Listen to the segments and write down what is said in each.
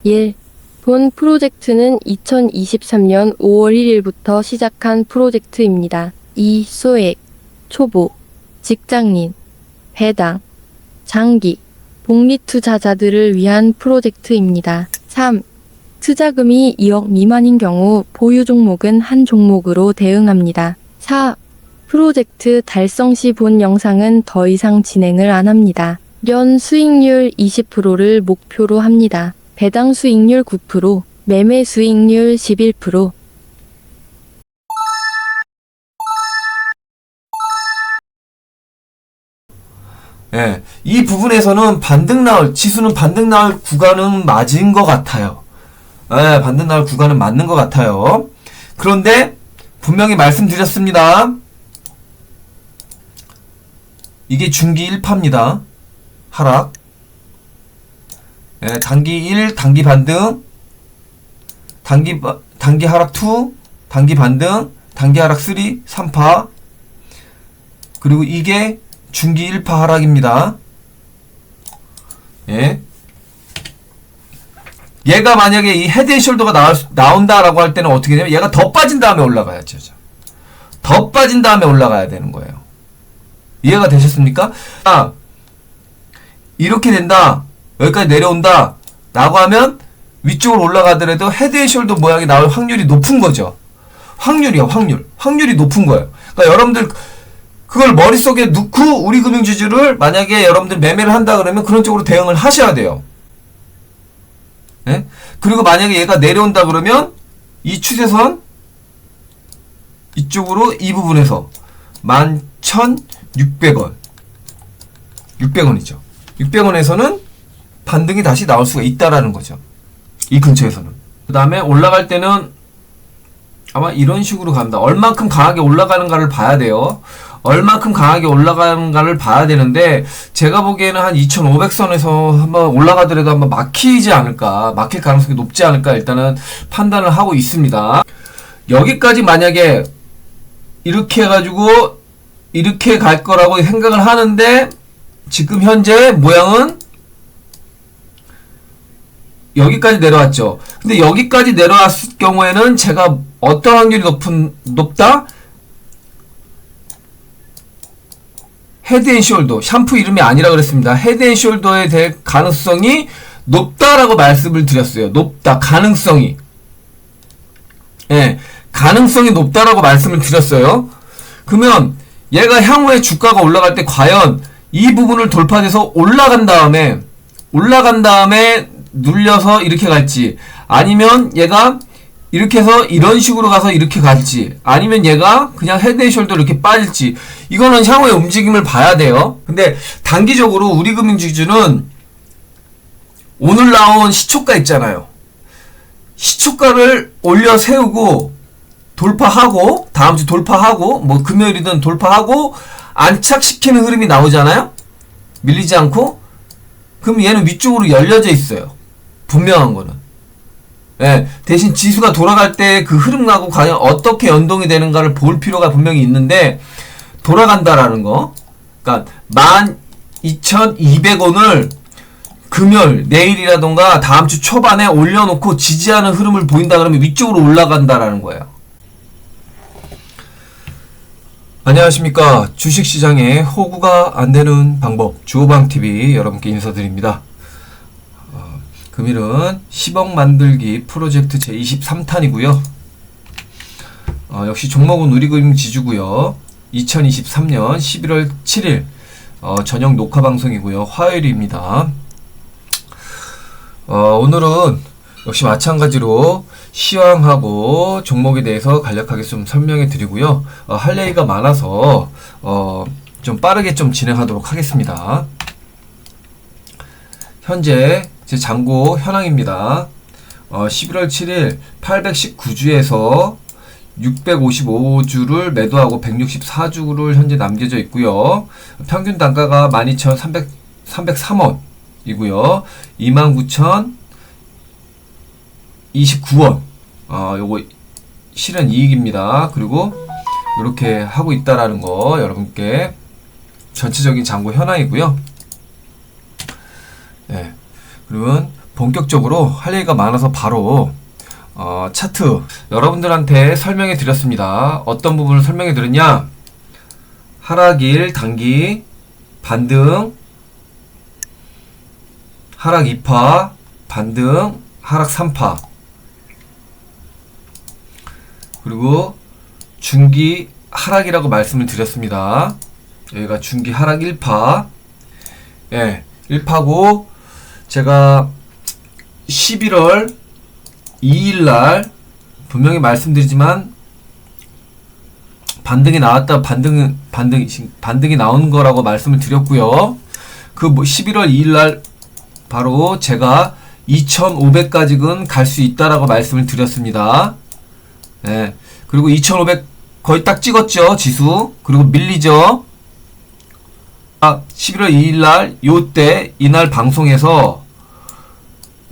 1. 본 프로젝트는 2023년 5월 1일부터 시작한 프로젝트입니다. 2. 소액, 초보, 직장인, 배당, 장기, 복리 투자자들을 위한 프로젝트입니다. 3. 투자금이 2억 미만인 경우 보유 종목은 한 종목으로 대응합니다. 4. 프로젝트 달성 시 본 영상은 더 이상 진행을 안 합니다. 연 수익률 20%를 목표로 합니다. 배당 수익률 9%, 매매 수익률 11%. 예, 이 부분에서는 지수는 반등 나올 구간은 맞은 것 같아요. 예, 반등 나올 구간은 맞는 것 같아요. 그런데, 분명히 말씀드렸습니다. 이게 중기 1파입니다. 하락. 예, 단기 1, 단기 반등. 단기 하락 2, 단기 반등. 단기 하락 3, 3파. 그리고 이게 중기 1파 하락입니다. 예. 얘가 만약에 이 헤드앤숄더가 나온다라고 할 때는 어떻게 되냐면 얘가 더 빠진 다음에 올라가야죠. 더 빠진 다음에 올라가야 되는 거예요. 이해가 되셨습니까? 이렇게 된다. 여기까지 내려온다. 라고 하면 위쪽으로 올라가더라도 헤드앤숄더 모양이 나올 확률이 높은 거죠. 확률이요, 확률. 확률이 높은 거예요. 그러니까 여러분들 그걸 머릿속에 넣고 우리 금융지주를 만약에 여러분들 매매를 한다 그러면 그런 쪽으로 대응을 하셔야 돼요. 예? 그리고 만약에 얘가 내려온다 그러면 이 추세선 이쪽으로 이 부분에서 11,600원 600원이죠. 600원에서는 반등이 다시 나올 수가 있다라는 거죠. 이 근처에서는. 그 다음에 올라갈 때는 아마 이런 식으로 갑니다. 얼만큼 강하게 올라가는가를 봐야 돼요. 얼만큼 강하게 올라가는가를 봐야 되는데 제가 보기에는 한 2,500선에서 한번 올라가더라도 한번 막히지 않을까, 막힐 가능성이 높지 않을까 일단은 판단을 하고 있습니다. 여기까지 만약에 이렇게 해가지고 이렇게 갈 거라고 생각을 하는데 지금 현재 모양은 여기까지 내려왔죠. 근데 여기까지 내려왔을 경우에는 제가 어떤 확률이 높다? 헤드앤숄더, 샴푸 이름이 아니라 그랬습니다. 헤드앤숄더에 대해 가능성이 높다라고 말씀을 드렸어요. 높다, 가능성이. 예, 가능성이 높다라고 말씀을 드렸어요. 그러면 얘가 향후에 주가가 올라갈 때 과연 이 부분을 돌파해서 올라간 다음에 눌려서 이렇게 갈지, 아니면 얘가 이렇게 해서 이런 식으로 가서 이렇게 갈지, 아니면 얘가 그냥 헤드앤숄더 이렇게 빠질지, 이거는 향후의 움직임을 봐야 돼요. 근데 단기적으로 우리 금융지주는 오늘 나온 시초가 있잖아요. 시초가를 올려 세우고 돌파하고, 다음 주 돌파하고, 뭐 금요일이든 돌파하고 안착시키는 흐름이 나오잖아요. 밀리지 않고. 그럼 얘는 위쪽으로 열려져 있어요. 분명한 거는. 예, 대신 지수가 돌아갈 때 그 흐름하고 과연 어떻게 연동이 되는가를 볼 필요가 분명히 있는데, 돌아간다라는 거. 그러니까 12,200원을 금요일, 내일이라던가 다음 주 초반에 올려놓고 지지하는 흐름을 보인다 그러면 위쪽으로 올라간다라는 거예요. 안녕하십니까. 주식시장에 호구가 안되는 방법, 주호방TV 여러분께 인사드립니다. 금일은 10억 만들기 프로젝트 제23탄이고요. 역시 종목은 우리금융지주고요. 2023년 11월 7일 저녁 녹화 방송이고요. 화요일입니다. 오늘은 역시 마찬가지로 시황하고 종목에 대해서 간략하게 좀 설명해 드리고요. 할 얘기가 많아서 좀 빠르게 좀 진행하도록 하겠습니다. 현재 제 잔고 현황입니다. 11월 7일 819주에서 655주를 매도하고 164주를 현재 남겨져 있고요. 평균 단가가 12,303원이고요. 29,029원. 요거 실현 이익입니다. 그리고 이렇게 하고 있다라는 거 여러분께 전체적인 잔고 현황이고요. 네. 그러면 본격적으로 할 얘기가 많아서 바로 차트 여러분들한테 설명해 드렸습니다. 어떤 부분을 설명해 드렸냐? 하락일, 단기, 반등, 하락 2파, 반등, 하락 3파, 그리고 중기 하락이라고 말씀을 드렸습니다. 여기가 중기 하락 1파, 예, 1파고 제가 11월 2일날 분명히 말씀드리지만 반등이 나왔다, 반등이 나온 거라고 말씀을 드렸고요. 그 11월 2일날 바로 제가 2500까지는 갈 수 있다라고 말씀을 드렸습니다. 네. 그리고 2500 거의 딱 찍었죠, 지수. 그리고 밀리죠. 11월 2일날 요때 이날 방송에서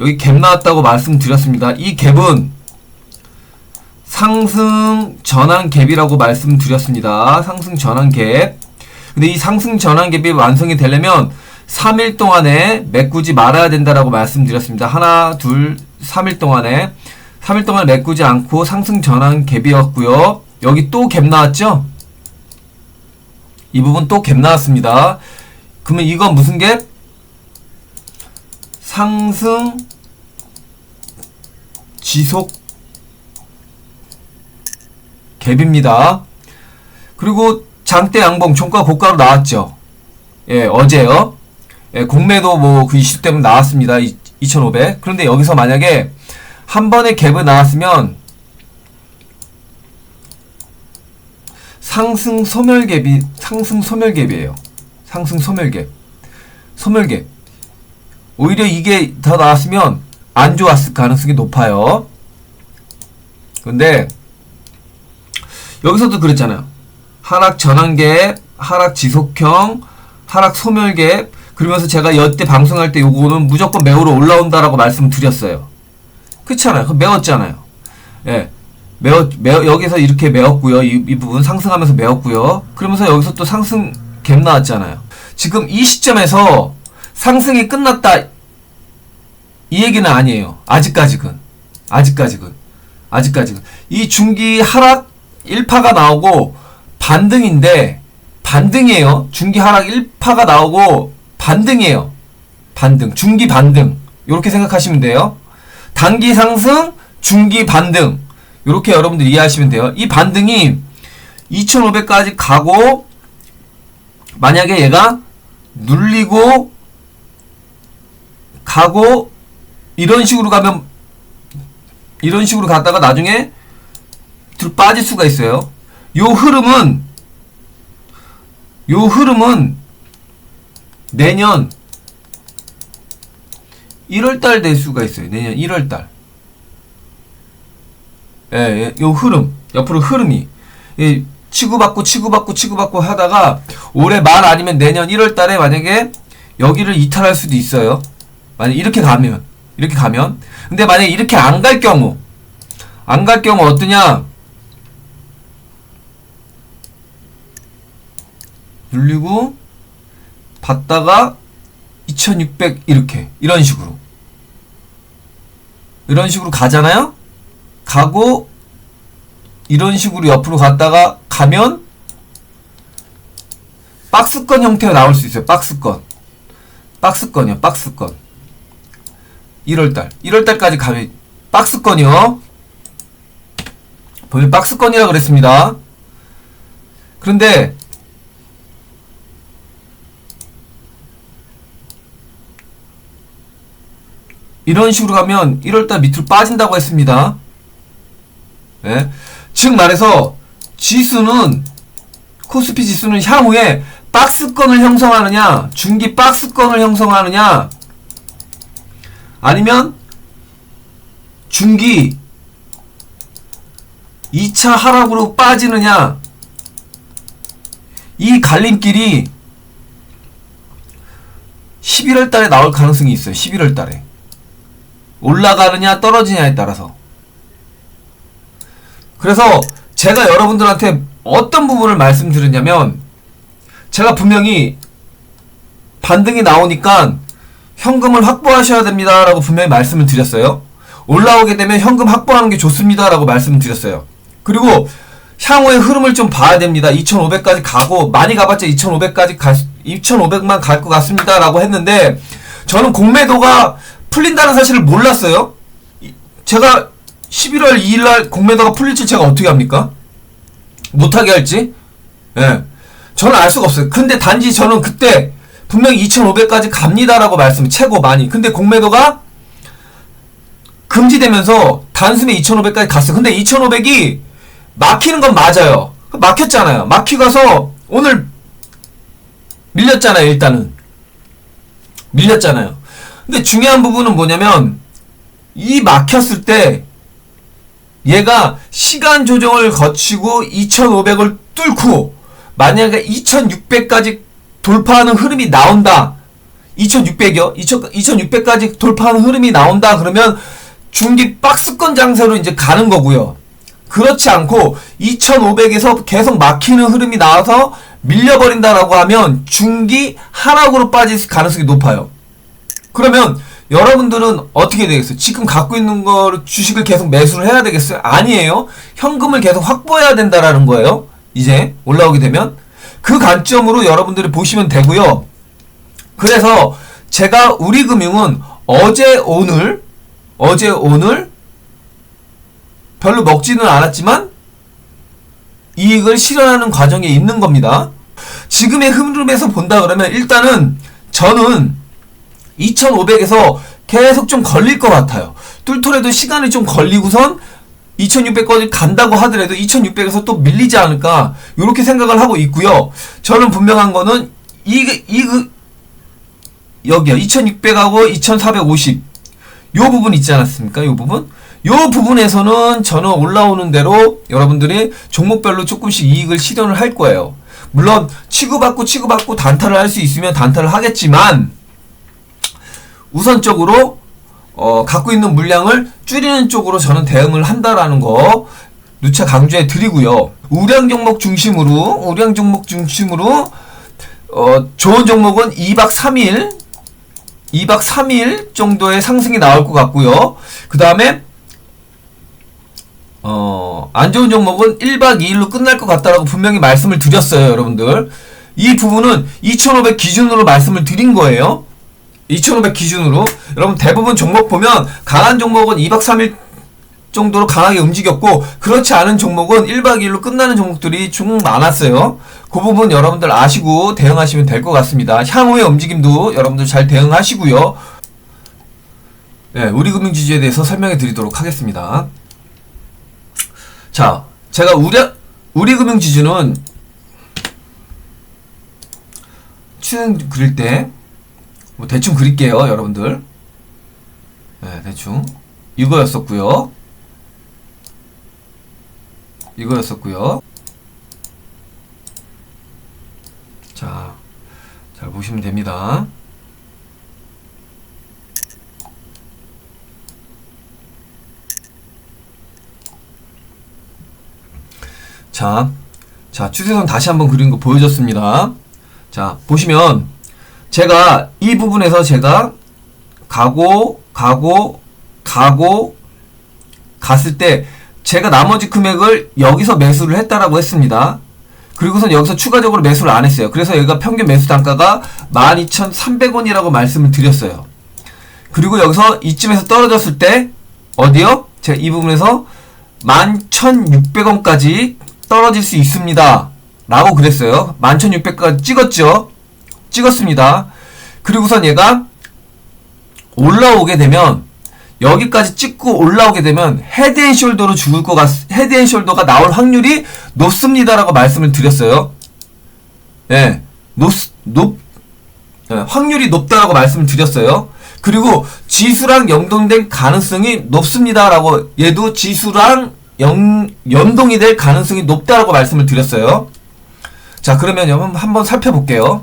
여기 갭 나왔다고 말씀드렸습니다. 이 갭은 상승 전환 갭이라고 말씀드렸습니다. 상승 전환 갭. 근데 이 상승 전환 갭이 완성이 되려면 3일 동안에 메꾸지 말아야 된다라고 말씀드렸습니다. 하나, 둘, 3일 동안에 3일 동안 메꾸지 않고 상승 전환 갭이었고요. 여기 또 갭 나왔죠? 이 부분 또 갭 나왔습니다. 그러면 이건 무슨 갭? 상승 지속 갭입니다. 그리고 장대 양봉 종가 고가로 나왔죠. 예, 어제요. 예, 공매도 뭐 그 이슈 때문에 나왔습니다. 2500. 그런데 여기서 만약에 한 번의 갭이 나왔으면 상승 소멸갭이에요. 상승 소멸갭. 소멸갭. 오히려 이게 더 나왔으면 안 좋았을 가능성이 높아요. 근데 여기서도 그랬잖아요. 하락 전환갭, 하락 지속형, 하락 소멸갭. 그러면서 제가 여태 방송할 때 요거는 무조건 매우로 올라온다라고 말씀드렸어요. 그렇잖아요. 그거 매웠잖아요. 예. 여기서 이렇게 매웠고요. 이 부분 상승하면서 매웠고요. 그러면서 여기서 또 상승 갭 나왔잖아요. 지금 이 시점에서 상승이 끝났다 이 얘기는 아니에요. 아직까지는. 이 중기 하락 1파가 나오고 반등인데 반등이에요. 중기 하락 1파가 나오고 반등이에요. 반등. 중기 반등. 요렇게 생각하시면 돼요. 단기 상승, 중기 반등. 요렇게 여러분들 이해하시면 돼요. 이 반등이 2500까지 가고 만약에 얘가 눌리고 가고 이런 식으로 가면 이런 식으로 갔다가 나중에 뒤로 빠질 수가 있어요. 요 흐름은 내년 1월달 될 수가 있어요. 내년 1월달. 예, 요 흐름, 옆으로 흐름이 예, 치고받고 하다가 올해 말 아니면 내년 1월달에 만약에 여기를 이탈할 수도 있어요. 만약 이렇게 가면. 근데 만약에 이렇게 안 갈 경우 어떠냐? 눌리고 받다가 2600 이런 식으로 가잖아요. 가고 이런 식으로 옆으로 갔다가 가면 박스권 형태가 나올 수 있어요. 박스권이요. 1월달까지 가면 박스권이요. 보면 박스권이라 그랬습니다. 그런데 이런 식으로 가면 1월달 밑으로 빠진다고 했습니다. 예? 즉 말해서 지수는 코스피 지수는 향후에 박스권을 형성하느냐 중기 박스권을 형성하느냐 아니면 중기 2차 하락으로 빠지느냐 이 갈림길이 11월 달에 나올 가능성이 있어요. 11월 달에 올라가느냐 떨어지냐에 따라서. 그래서 제가 여러분들한테 어떤 부분을 말씀드렸냐면 제가 분명히 반등이 나오니까 현금을 확보하셔야 됩니다 라고 분명히 말씀을 드렸어요. 올라오게 되면 현금 확보하는 게 좋습니다 라고 말씀을 드렸어요. 그리고 향후의 흐름을 좀 봐야 됩니다. 2500까지 가고 많이 가봤자 2500만 갈 것 같습니다 라고 했는데, 저는 공매도가 풀린다는 사실을 몰랐어요. 제가 11월 2일날 공매도가 풀릴지 제가 어떻게 합니까? 못하게 할지? 예. 저는 알 수가 없어요. 근데 단지 저는 그때 분명히 2500까지 갑니다라고 말씀, 최고 많이. 근데 공매도가 금지되면서 단숨에 2500까지 갔어요. 근데 2500이 막히는 건 맞아요. 막혔잖아요. 막히고 가서 오늘 밀렸잖아요. 일단은 밀렸잖아요. 근데 중요한 부분은 뭐냐면, 이 막혔을 때 얘가 시간 조정을 거치고 2500을 뚫고 만약에 2600까지 돌파하는 흐름이 나온다. 2600이요? 2600까지 돌파하는 흐름이 나온다. 그러면 중기 박스권 장세로 이제 가는 거고요. 그렇지 않고 2500에서 계속 막히는 흐름이 나와서 밀려버린다라고 하면 중기 하락으로 빠질 가능성이 높아요. 그러면 여러분들은 어떻게 되겠어요? 지금 갖고 있는 거 주식을 계속 매수를 해야 되겠어요? 아니에요. 현금을 계속 확보해야 된다라는 거예요. 이제 올라오게 되면 그 관점으로 여러분들이 보시면 되고요. 그래서 제가 우리금융은 어제 오늘 별로 먹지는 않았지만 이익을 실현하는 과정에 있는 겁니다. 지금의 흐름에서 본다 그러면 일단은 저는 2500에서 계속 좀 걸릴 것 같아요. 뚫더라도 시간이 좀 걸리고선 2600까지 간다고 하더라도 2600에서 또 밀리지 않을까, 이렇게 생각을 하고 있고요. 저는 분명한 거는 여기요. 2600하고 2450 요 부분 있지 않았습니까? 요 부분에서는 저는 올라오는 대로 여러분들이 종목별로 조금씩 이익을 실현을 할 거예요. 물론 치고받고 단타를 할 수 있으면 단타를 하겠지만, 우선적으로 갖고 있는 물량을 줄이는 쪽으로 저는 대응을 한다라는 거 누차 강조해 드리고요. 우량 종목 중심으로 좋은 종목은 2박 3일 정도의 상승이 나올 것 같고요. 그 다음에 안 좋은 종목은 1박 2일로 끝날 것 같다라고 분명히 말씀을 드렸어요. 여러분들, 이 부분은 2500 기준으로 말씀을 드린 거예요. 2500 기준으로. 여러분, 대부분 종목 보면 강한 종목은 2박 3일 정도로 강하게 움직였고, 그렇지 않은 종목은 1박 2일로 끝나는 종목들이 좀 많았어요. 그 부분 여러분들 아시고 대응하시면 될 것 같습니다. 향후의 움직임도 여러분들 잘 대응하시고요. 네, 우리금융지주에 대해서 설명해 드리도록 하겠습니다. 자, 제가 우리금융지주는 추천 그릴 때 뭐 대충 그릴게요, 여러분들. 네, 대충 이거였었고요. 자, 잘 보시면 됩니다. 자, 추세선 다시 한번 그린 거 보여줬습니다. 자, 보시면 제가 이 부분에서 제가 갔을 때 제가 나머지 금액을 여기서 매수를 했다라고 했습니다. 그리고선 여기서 추가적으로 매수를 안 했어요. 그래서 여기가 평균 매수 단가가 12,300원이라고 말씀을 드렸어요. 그리고 여기서 이쯤에서 떨어졌을 때 어디요? 제가 이 부분에서 11,600원까지 떨어질 수 있습니다 라고 그랬어요. 11,600까지 찍었습니다. 그리고선 얘가 올라오게 되면, 여기까지 찍고 올라오게 되면 헤드앤숄더로 헤드앤숄더가 나올 확률이 높습니다라고 말씀을 드렸어요. 예, 확률이 높다라고 말씀을 드렸어요. 그리고 지수랑 연동될 가능성이 높습니다라고, 얘도 지수랑 연동이 될 가능성이 높다라고 말씀을 드렸어요. 자, 그러면 한번 살펴볼게요.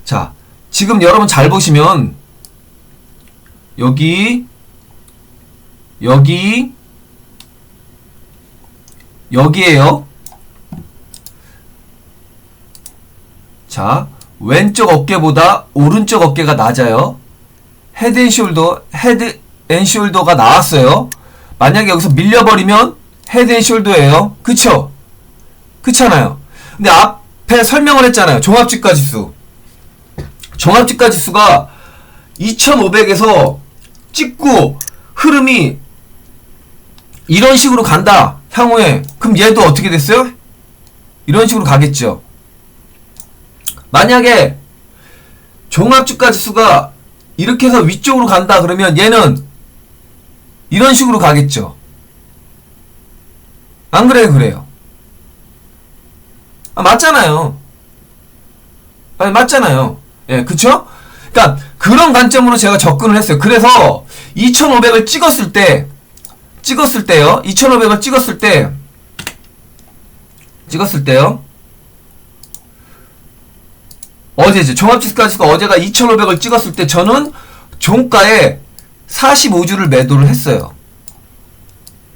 자, 지금 여러분 잘 보시면 여기에요. 자, 왼쪽 어깨보다 오른쪽 어깨가 낮아요. 헤드 앤 숄더가 나왔어요. 만약에 여기서 밀려버리면 헤드 앤 숄더예요. 그쵸? 그렇잖아요. 근데 앞에 설명을 했잖아요. 종합직가지수. 종합직가지수가 2500에서 찍고 흐름이 이런 식으로 간다. 향후에. 그럼 얘도 어떻게 됐어요? 이런 식으로 가겠죠. 만약에 종합주가지수가 이렇게 해서 위쪽으로 간다 그러면 얘는 이런 식으로 가겠죠. 안 그래요? 그래요. 맞잖아요. 아니, 맞잖아요. 예, 그쵸? 그러니까 그런 관점으로 제가 접근을 했어요. 그래서 2500을 찍었을 때요. 2500을 찍었을 때요. 어제죠. 종합지수가지수가 어제가 2500을 찍었을 때 저는 종가에 45주를 매도를 했어요.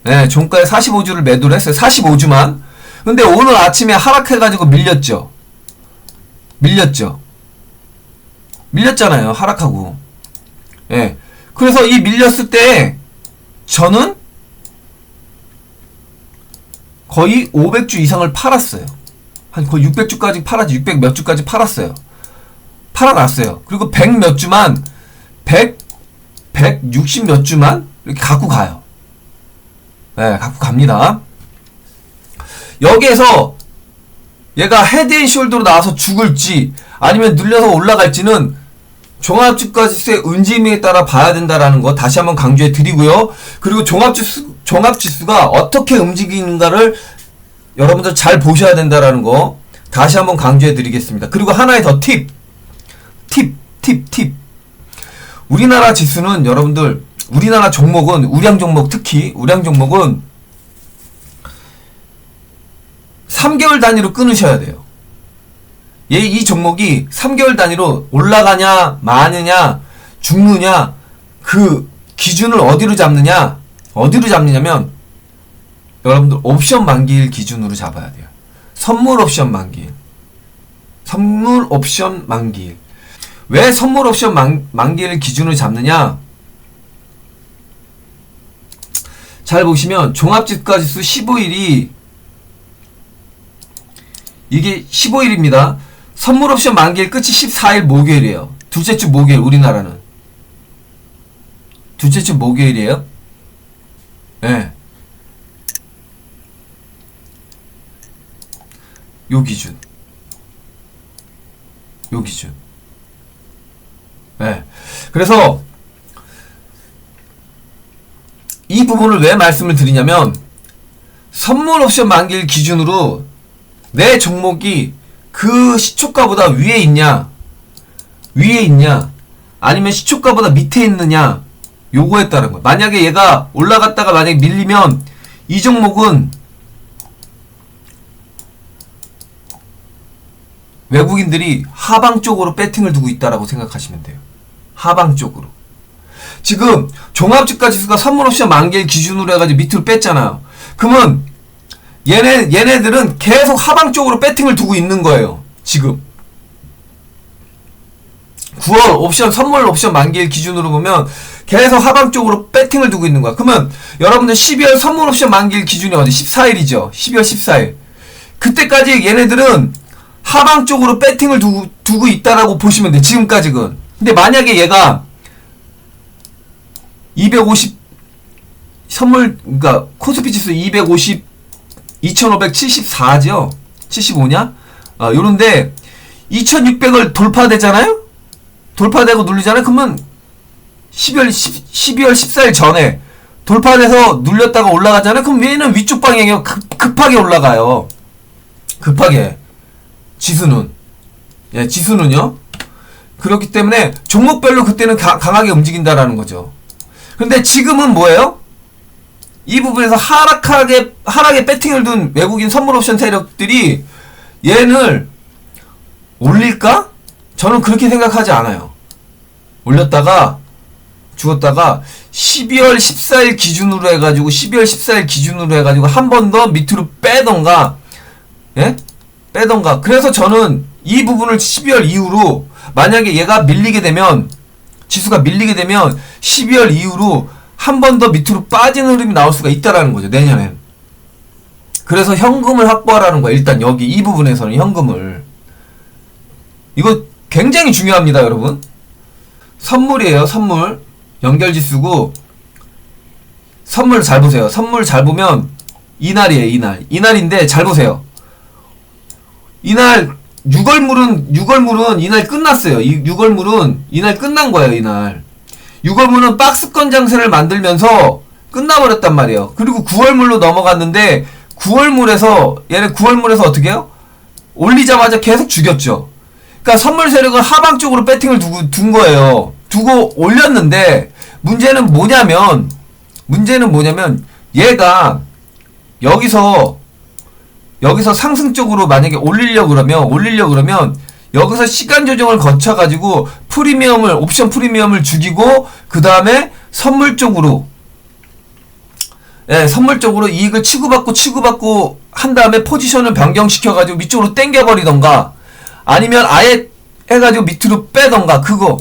네, 종가에 45주를 매도를 했어요. 45주만. 근데 오늘 아침에 하락해가지고 밀렸죠. 밀렸잖아요. 하락하고. 예. 그래서 이 밀렸을 때 저는 거의 500주 이상을 팔았어요. 한 거의 600주까지 팔았지. 600 몇 주까지 팔았어요. 팔아놨어요. 그리고 100 몇 주만 160 몇 주만 이렇게 갖고 가요. 네, 갖고 갑니다. 여기에서 얘가 헤드앤숄더로 나와서 죽을지 아니면 눌려서 올라갈지는 종합주가지수의 움직임에 따라 봐야 된다라는 거 다시 한번 강조해 드리고요. 그리고 종합지수가 어떻게 움직이는가를 여러분들 잘 보셔야 된다라는 거 다시 한번 강조해 드리겠습니다. 그리고 하나의 더 팁. 우리나라 지수는 여러분들, 우리나라 종목은, 우량 종목 특히, 우량 종목은 3개월 단위로 끊으셔야 돼요. 이 종목이 3개월 단위로 올라가냐, 마느냐, 죽느냐, 그 기준을 어디로 잡느냐면, 여러분들 옵션 만기일 기준으로 잡아야 돼요. 선물 옵션 만기일. 왜 선물 옵션 만기일 기준으로 잡느냐? 잘 보시면 종합지수가지수 15일이 이게 15일입니다. 선물 옵션 만기일 끝이 14일 목요일이에요. 둘째 주 목요일 우리나라는. 둘째 주 목요일이에요. 예. 네. 요 기준. 네. 그래서 이 부분을 왜 말씀을 드리냐면 선물 옵션 만기일 기준으로 내 종목이 그 시초가보다 위에 있냐 아니면 시초가보다 밑에 있느냐 요거에 따른 거예요. 만약에 얘가 올라갔다가 만약에 밀리면 이 종목은 외국인들이 하방 쪽으로 배팅을 두고 있다라고 생각하시면 돼요. 하방 쪽으로. 지금 종합주가지수가 선물옵션 만기일 기준으로 해가지고 밑으로 뺐잖아요. 그러면 얘네들은 계속 하방 쪽으로 배팅을 두고 있는 거예요. 지금 9월 옵션 선물 옵션 만기일 기준으로 보면 계속 하방 쪽으로 배팅을 두고 있는 거야. 그러면 여러분들 12월 선물 옵션 만기일 기준이 어디 14일이죠. 12월 14일. 그때까지 얘네들은 하방 쪽으로 배팅을 두고 있다라고 보시면 돼. 지금까지는. 근데 만약에 얘가 250 선물 그러니까 코스피 지수 250 2574죠. 75냐? 요런데 2600을 돌파되잖아요? 돌파되고 눌리잖아요? 그러면 12월 14일 전에 돌파돼서 눌렸다가 올라가잖아요? 그럼 얘는 위쪽 방향에 급하게 올라가요. 급하게. 지수는. 예, 지수는요. 그렇기 때문에 종목별로 그때는 강하게 움직인다라는 거죠. 근데 지금은 뭐예요? 이 부분에서 하락에 배팅을 둔 외국인 선물 옵션 세력들이 얘를 올릴까? 저는 그렇게 생각하지 않아요. 올렸다가 죽었다가 12월 14일 기준으로 해가지고 한 번 더 밑으로 빼던가, 예? 빼던가. 그래서 저는 이 부분을 12월 이후로 만약에 얘가 밀리게 되면 지수가 밀리게 되면 12월 이후로 한 번 더 밑으로 빠지는 흐름이 나올 수가 있다라는 거죠. 내년엔. 그래서 현금을 확보하라는 거야. 일단 여기 이 부분에서는 현금을. 이거 굉장히 중요합니다, 여러분. 선물이에요, 선물. 연결지수고 선물 잘 보세요. 선물 잘 보면 이날이에요, 이날. 이날인데 잘 보세요. 이날 6월물은 이날 끝났어요. 6월물은 이날 끝난 거예요, 이날. 6월물은 박스권 장세를 만들면서 끝나버렸단 말이에요. 그리고 9월물로 넘어갔는데 9월물에서 얘네 9월물에서 어떻게 해요? 올리자마자 계속 죽였죠. 그러니까 선물 세력은 하방 쪽으로 배팅을 둔 거예요. 두고 올렸는데 문제는 뭐냐면 얘가 여기서 상승 쪽으로 만약에 올리려 그러면 여기서 시간 조정을 거쳐 가지고 옵션 프리미엄을 죽이고 그 다음에 선물 쪽으로 이익을 치고받고 한 다음에 포지션을 변경시켜 가지고 위쪽으로 당겨 버리던가 아니면 아예 해 가지고 밑으로 빼던가 그거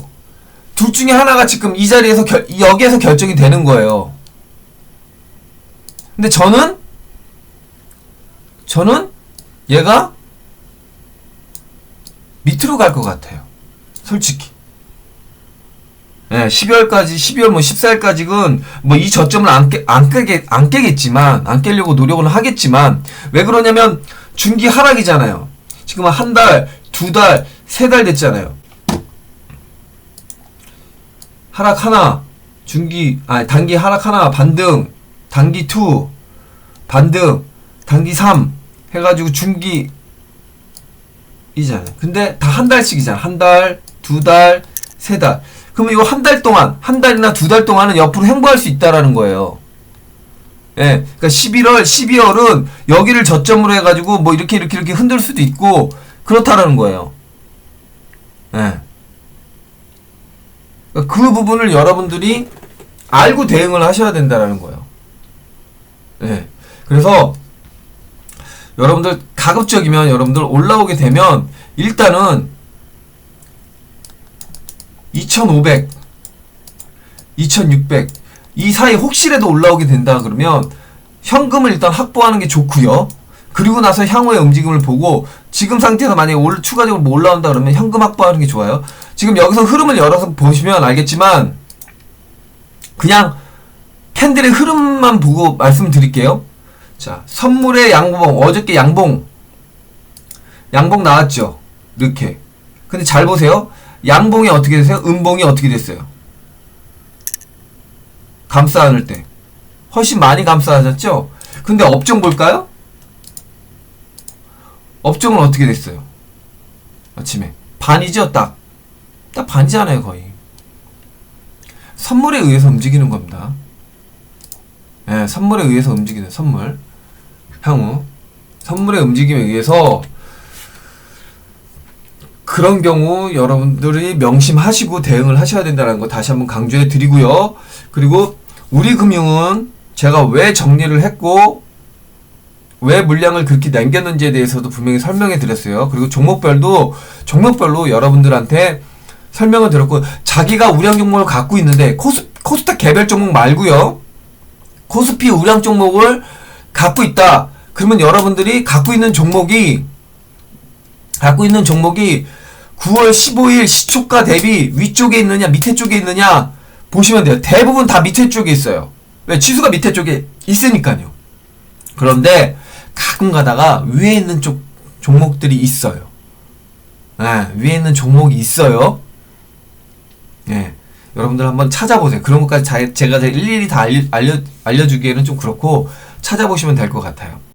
둘 중에 하나가 지금 이 자리에서 여기에서 결정이 되는 거예요. 근데 저는 얘가 밑으로 갈 것 같아요. 솔직히. 예, 12월 뭐 14일까지는 뭐 이 저점을 안 깨겠지만, 안 깨려고 노력은 하겠지만, 왜 그러냐면, 중기 하락이잖아요. 지금 한 달, 두 달, 세 달 됐잖아요. 하락 하나, 단기 하락 하나, 반등, 단기 2, 반등, 단기 3, 해가지고 중기, 이잖아요. 근데 다 한 달씩이잖아. 한 달, 두 달, 세 달. 그러면 이거 한 달 동안, 한 달이나 두 달 동안은 옆으로 횡보할 수 있다라는 거예요. 예. 그러니까 12월은 여기를 저점으로 해가지고 뭐 이렇게 흔들 수도 있고, 그렇다라는 거예요. 예. 그러니까 그 부분을 여러분들이 알고 대응을 하셔야 된다라는 거예요. 예. 그래서, 여러분들 가급적이면 여러분들 올라오게 되면 일단은 2500, 2600 이 사이 혹시라도 올라오게 된다 그러면 현금을 일단 확보하는 게 좋고요. 그리고 나서 향후의 움직임을 보고 지금 상태에서 만약에 추가적으로 뭐 올라온다 그러면 현금 확보하는 게 좋아요. 지금 여기서 흐름을 열어서 보시면 알겠지만 그냥 캔들의 흐름만 보고 말씀드릴게요. 자, 선물의 양봉, 어저께 양봉 나왔죠? 이렇게. 근데 잘 보세요. 양봉이 어떻게 됐어요? 음봉이 어떻게 됐어요? 감싸 안을 때. 훨씬 많이 감싸 안았죠? 근데 업종 볼까요? 업종은 어떻게 됐어요? 아침에. 반이죠, 딱. 딱 반이잖아요, 거의. 선물에 의해서 움직이는 겁니다. 예, 선물에 의해서 움직이는 선물. 향후. 선물의 움직임에 의해서 그런 경우 여러분들이 명심하시고 대응을 하셔야 된다는 거 다시 한번 강조해 드리고요. 그리고 우리금융은 제가 왜 정리를 했고 왜 물량을 그렇게 남겼는지에 대해서도 분명히 설명해 드렸어요. 그리고 종목별로 여러분들한테 설명을 드렸고 자기가 우량 종목을 갖고 있는데 코스닥 개별 종목 말고요. 코스피 우량 종목을 갖고 있다. 그러면 여러분들이 갖고 있는 종목이 9월 15일 시초가 대비 위쪽에 있느냐 밑에 쪽에 있느냐 보시면 돼요. 대부분 다 밑에 쪽에 있어요. 왜? 지수가 밑에 쪽에 있으니까요. 그런데 가끔 가다가 위에 있는 쪽 종목들이 있어요. 위에 있는 종목이 있어요. 예. 여러분들 한번 찾아보세요. 그런 것까지 제가 일일이 다 알려주기에는 좀 그렇고 찾아보시면 될 것 같아요.